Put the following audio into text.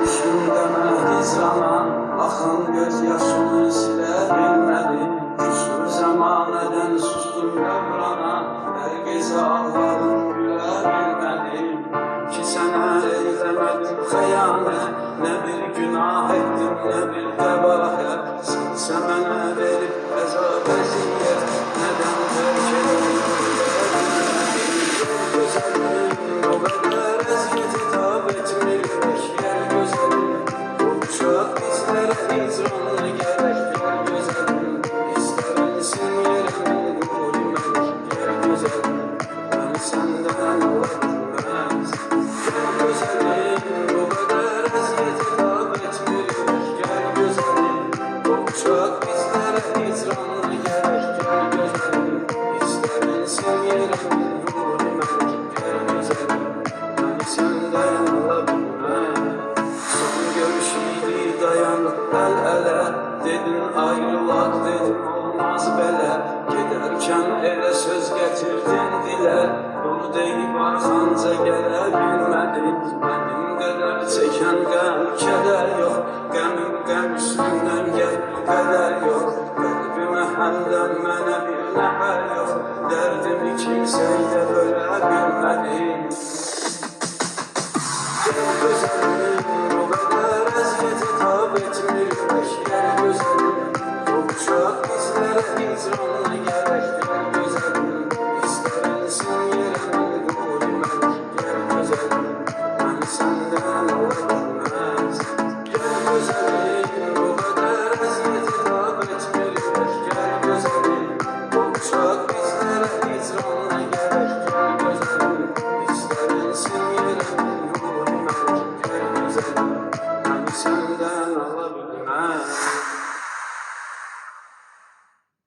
Düşündeme hicrana, axan göz yaşını silebilmedim. Kusur zamaneden sustum yavrana, her gece ağladım gülebilmedim. Ki sana eylemedim xəyanət, ne bir günah ettim ne bir qəbahət. Sensə mənə verib əzab əziyyət, nədən tərk etdim gülebilmedim. Gözəlim o qədər əziyyət tab etmirmiş, gel gözəlim. Uşaq bizlərə hicranla gərək, gel gözəlim. İstərənsin yerimin quri məlik, gel gözəlim. Mən səndən ola bilməz. Gel gözəlim, o qədər əziyyət tab etmirmiş, gel gözəlim. Uşaq bizlərə hicranla gərək, gel gözəlim. İstərənsin yerimin quri məlik, gel gözəlim. Mən səndən ola bilməz. Son görüşüydü dayanıp el-ele, dedin ayrılak dedim olmaz belə. Giderken elə söz getirdin dile, dur deyib arxanca gələ bilmədin. Mənim qədər çəkən qəm kədər yox, qəmim qəm üstündən gəl qədər yox. Qəlbimə həmdən mənə bir nəfər yox, dərdimi kimsəyə bölə bilmədim. Gel gözəlim, o qədər əziyyət tab etmirmiş, gel gözəlim. Uşaq bizlərə hicranla gərək, gel gözəlim. İstərənsin yerimin quri məlik, gel gözəlim. Mən səndən ola bilməz. Gel gözəlim, o qədər əziyyət tab etmirmiş, gel gözəlim. Uşaq bizlərə hicranla gərək, gel gözəlim. İstərənsin yerimin quri məlik, gel gözəlim.